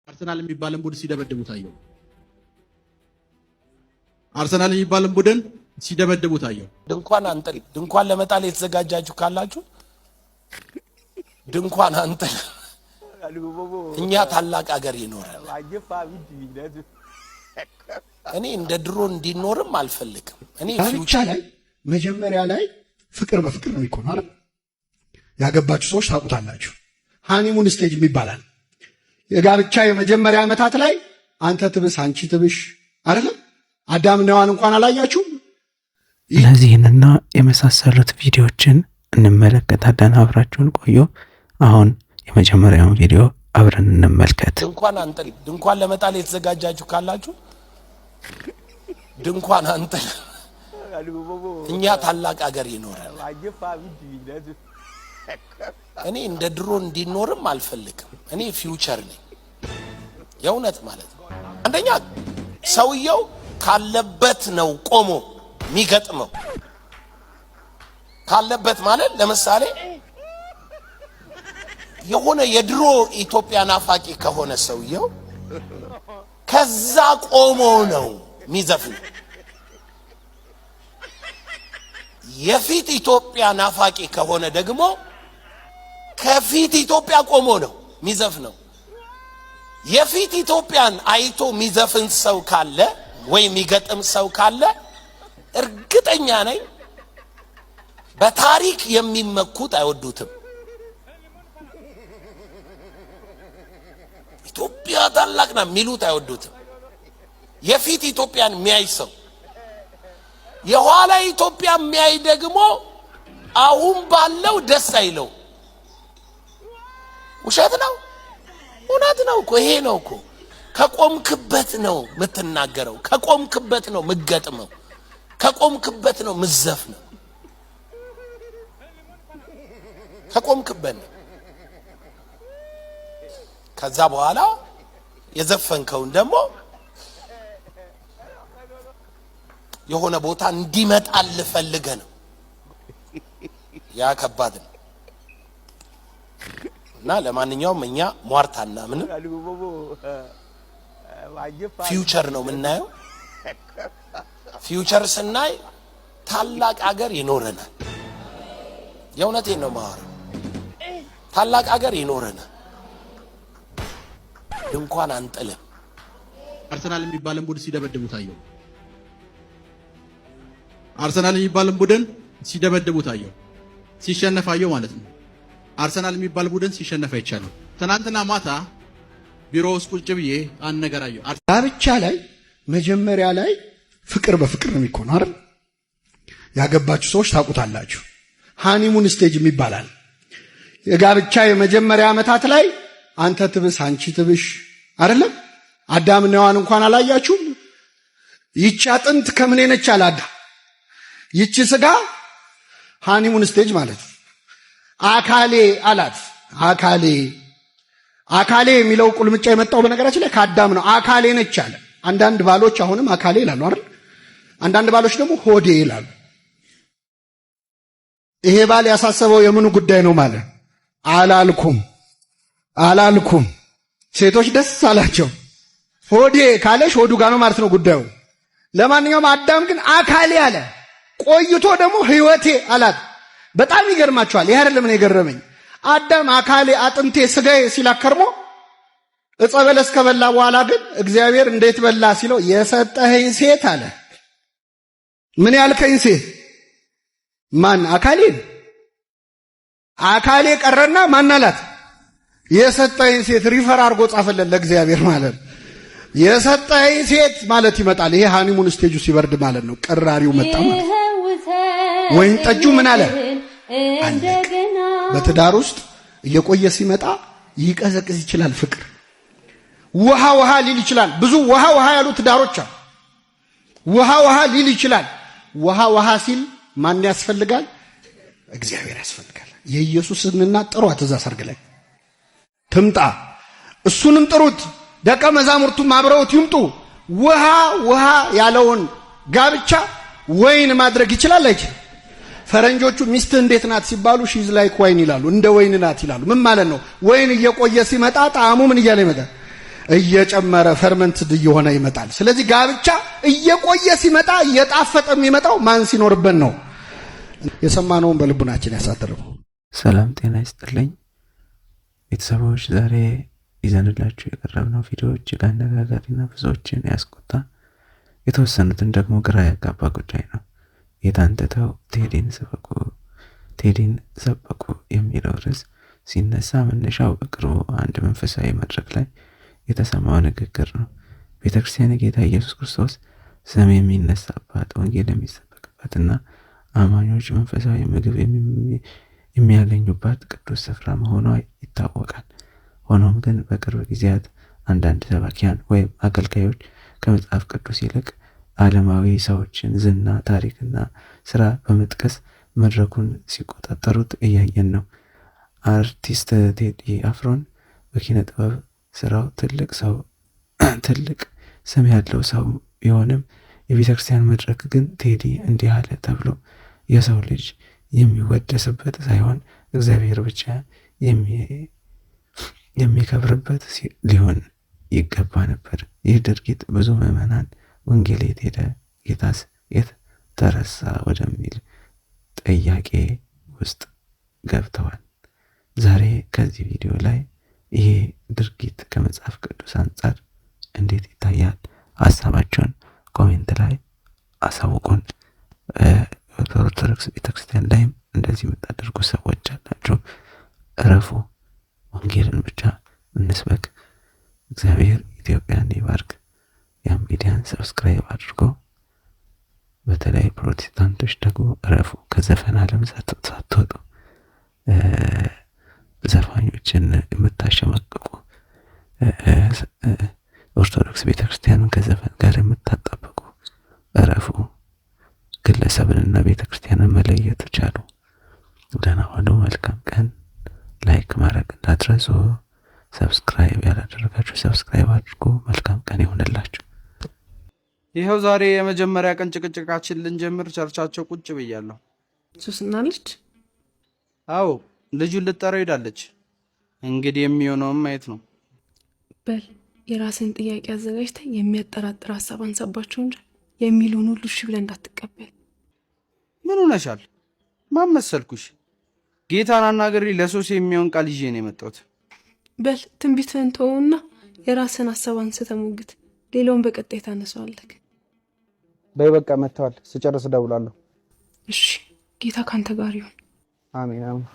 አርሰናል የሚባልን ቡድን ሲደበድቡ ታየው። አርሰናል የሚባልን ቡድን ሲደበድቡ ታየው። ድንኳን አንጥል። ድንኳን ለመጣል የተዘጋጃችሁ ካላችሁ ድንኳን አንጥል። እኛ ታላቅ ሀገር ይኖራል። እኔ እንደ ድሮ እንዲኖርም አልፈልግም። እኔ ፊውቸር ላይ መጀመሪያ ላይ ፍቅር በፍቅር ነው የሚሆነው አይደል? ያገባችሁ ሰዎች ታውቁታላችሁ። ሃኒሙን ስቴጅ ይባላል። የጋብቻ የመጀመሪያ ዓመታት ላይ አንተ ትብስ አንቺ ትብሽ አይደለም? አዳምና ሔዋን እንኳን አላያችሁም? እነዚህንና የመሳሰሉት ቪዲዮዎችን እንመለከታለን። አብራችሁን ቆዩ። አሁን የመጀመሪያውን ቪዲዮ አብረን እንመልከት። ድንኳን አንጥል። ድንኳን ለመጣል የተዘጋጃችሁ ካላችሁ ድንኳን አንጥል። እኛ ታላቅ ሀገር ይኖራል። እኔ እንደ ድሮ እንዲኖርም አልፈልግም። እኔ ፊውቸር ነኝ የእውነት ማለት ነው። አንደኛ ሰውየው ካለበት ነው ቆሞ የሚገጥመው። ካለበት ማለት ለምሳሌ የሆነ የድሮ ኢትዮጵያ ናፋቂ ከሆነ ሰውየው ከዛ ቆሞ ነው የሚዘፍነው። የፊት ኢትዮጵያ ናፋቂ ከሆነ ደግሞ ከፊት ኢትዮጵያ ቆሞ ነው የሚዘፍነው። የፊት ኢትዮጵያን አይቶ የሚዘፍን ሰው ካለ ወይ የሚገጥም ሰው ካለ እርግጠኛ ነኝ በታሪክ የሚመኩት አይወዱትም። ኢትዮጵያ ታላቅ ነው የሚሉት አይወዱትም። የፊት ኢትዮጵያን የሚያይ ሰው የኋላ ኢትዮጵያ የሚያይ ደግሞ አሁን ባለው ደስ አይለው። ውሸት ነው እውነት ነው እኮ ይሄ ነው እኮ። ከቆምክበት ነው የምትናገረው፣ ከቆምክበት ነው የምትገጥመው፣ ከቆምክበት ነው የምትዘፍነው፣ ከቆምክበት ነው። ከዛ በኋላ የዘፈንከውን ደግሞ የሆነ ቦታ እንዲመጣል ፈልገህ ነው። ያ ከባድ ነው። እና ለማንኛውም እኛ ሟርታና ምንም ፊውቸር ነው የምናየው። ፊውቸር ስናይ ታላቅ ሀገር ይኖረናል። የእውነቴን ነው የማወራው። ታላቅ ሀገር ይኖረናል። ድንኳን አንጥልም። አርሰናል የሚባልን ቡድን ሲደበድቡ ታየው። አርሰናል የሚባልን ቡድን ሲደበድቡ ታየው። ሲሸነፍ አየው ማለት ነው። አርሰናል የሚባል ቡድን ሲሸነፍ አይቻልም። ትናንትና ማታ ቢሮ ውስጥ ቁጭ ብዬ አንድ ነገር አየሁ። ጋብቻ ላይ መጀመሪያ ላይ ፍቅር በፍቅር ነው የሚሆነው አይደል? ያገባችሁ ሰዎች ታውቁታላችሁ። ሃኒሙን ስቴጅ ይባላል። የጋብቻ የመጀመሪያ ዓመታት ላይ አንተ ትብስ አንቺ ትብሽ አይደለም? አዳምና ሔዋን እንኳን አላያችሁም? ይቺ አጥንት ከምን ነች አለ አዳም። ይቺ ስጋ ሃኒሙን ስቴጅ ማለት ነው። አካሌ አላት። አካሌ የሚለው ቁልምጫ የመጣው በነገራችን ላይ ከአዳም ነው። አካሌ ነች አለ። አንዳንድ ባሎች አሁንም አካሌ ይላሉ አይደል? አንዳንድ ባሎች ደግሞ ሆዴ ይላሉ። ይሄ ባል ያሳሰበው የምኑ ጉዳይ ነው ማለት አላልኩም። ሴቶች ደስ አላቸው። ሆዴ ካለሽ ሆዱ ጋር ነው ማለት ነው ጉዳዩ። ለማንኛውም አዳም ግን አካሌ አለ። ቆይቶ ደግሞ ህይወቴ አላት። በጣም ይገርማችኋል። ይሄ አይደለም ነው የገረመኝ። አዳም አካሌ አጥንቴ ስጋዬ ሲላከርሞ ዕፀ በለስ ከበላ በኋላ ግን እግዚአብሔር እንዴት በላ ሲለው የሰጠኸኝ ሴት አለ። ምን ያልከኝ ሴት? ማን? አካሌ ቀረና ማን አላት? የሰጠኸኝ ሴት። ሪፈር አድርጎ ጻፈለት ለእግዚአብሔር ማለት ነው። የሰጠኸኝ ሴት ማለት ይመጣል። ይሄ ሃኒሙን ስቴጁ ሲበርድ ማለት ነው። ቀራሪው መጣ ማለት ነው። ወይን ጠጁ ምን አለ? በትዳር ውስጥ እየቆየ ሲመጣ ይቀዘቅዝ ይችላል። ፍቅር ውሃ ሊል ይችላል። ብዙ ውሃ ያሉ ትዳሮች አሉ። ውሃ ሊል ይችላል። ውሃ ሲል ማን ያስፈልጋል? እግዚአብሔር ያስፈልጋል። የኢየሱስንና ጥሯት እዛ ሰርግ ላይ ትምጣ። እሱንም ጥሩት፣ ደቀ መዛሙርቱም አብረውት ይምጡ። ውሃ ያለውን ጋብቻ ወይን ማድረግ ይችላል አይችልም? ፈረንጆቹ ሚስትህ እንዴት ናት ሲባሉ ሺዝ ላይክ ዋይን ይላሉ። እንደ ወይን ናት ይላሉ። ምን ማለት ነው? ወይን እየቆየ ሲመጣ ጣዕሙ ምን እያለ ይመጣል? እየጨመረ ፈርመንትድ እየሆነ ይመጣል። ስለዚህ ጋብቻ እየቆየ ሲመጣ እየጣፈጠ የሚመጣው ማን ሲኖርበት ነው? የሰማነውን በልቡናችን ያሳድረው። ሰላም ጤና ይስጥልኝ ቤተሰቦች፣ ዛሬ ይዘንላችሁ የቀረብነው ቪዲዮ እጅግ አነጋጋሪና ብዙዎችን ያስቆጣ የተወሰኑትን ደግሞ ግራ ያጋባ ጉዳይ ነው። ጌታን ትተው ቴዲን ሰበኩ የሚለው ርዕስ ሲነሳ መነሻው በቅርቡ አንድ መንፈሳዊ መድረክ ላይ የተሰማው ንግግር ነው። ቤተክርስቲያን ጌታ ኢየሱስ ክርስቶስ ስም የሚነሳባት፣ ወንጌል የሚሰበክባትና አማኞች መንፈሳዊ ምግብ የሚያገኙባት ቅዱስ ስፍራ መሆኗ ይታወቃል። ሆኖም ግን በቅርብ ጊዜያት አንዳንድ ሰባኪያን ወይም አገልጋዮች ከመጽሐፍ ቅዱስ ይልቅ ዓለማዊ ሰዎችን ዝና፣ ታሪክና ስራ በመጥቀስ መድረኩን ሲቆጣጠሩት እያየን ነው። አርቲስት ቴዲ አፍሮን በኪነ ጥበብ ስራው ትልቅ ስም ያለው ሰው ቢሆንም የቤተክርስቲያን መድረክ ግን ቴዲ እንዲህ አለ ተብሎ የሰው ልጅ የሚወደስበት ሳይሆን እግዚአብሔር ብቻ የሚከብርበት ሊሆን ይገባ ነበር። ይህ ድርጊት ብዙ ምዕመናን ወንጌል የት ሄደ፣ ጌታስ የት ተረሳ ወደሚል ጥያቄ ውስጥ ገብተዋል። ዛሬ ከዚህ ቪዲዮ ላይ ይሄ ድርጊት ከመጽሐፍ ቅዱስ አንጻር እንዴት ይታያል? ሀሳባቸውን ኮሜንት ላይ አሳውቁን። ኦርቶዶክስ ቤተክርስቲያን ላይም እንደዚህ የምታደርጉ ሰዎች አላችሁ፣ እረፉ። ወንጌልን ብቻ እንስበክ። እግዚአብሔር ኢትዮጵያን ይባርክ። ያም ሚዲያን ሰብስክራይብ አድርጎ፣ በተለይ ፕሮቴስታንቶች ደግሞ እረፉ። ከዘፈን ዓለም ሳትወጡ ዘፋኞችን የምታሸማቅቁ፣ ኦርቶዶክስ ቤተክርስቲያንን ከዘፈን ጋር የምታጣበቁ እረፉ። ግለሰብንና ቤተክርስቲያንን መለየት ቻሉ። ደህና ዋሉ። መልካም ቀን። ላይክ ማድረግ እንዳትረሱ። ሰብስክራይብ ያላደረጋችሁ ሰብስክራይብ አድርጉ። መልካም ቀን ይሁንላችሁ። ይኸው ዛሬ የመጀመሪያ ቀን ጭቅጭቃችን ልንጀምር ቸርቻቸው ቁጭ ብያለሁ። ሱስና ልጅ? አዎ ልጁን ልጠራው ሄዳለች። እንግዲህ የሚሆነውም ማየት ነው። በል የራስን ጥያቄ አዘጋጅተህ የሚያጠራጥር ሀሳብ አንሳባቸው እንጂ የሚሉን ሁሉ እሺ ብለህ እንዳትቀበል። ምን ሆነሻል? ማን መሰልኩሽ? ጌታን አናግሬ ለሶስ የሚሆን ቃል ይዤ ነው የመጣሁት። በል ትንቢትህን ተወውና የራስን ሀሳብ አንስተህ ሞግት። ሌላውን በቀጣይ ታነሳዋለህ። በይ በቃ መጥተዋል። ስጨርስ እደውላለሁ። እሺ ጌታ ካንተ ጋር ይሁን። አሜን አሜን።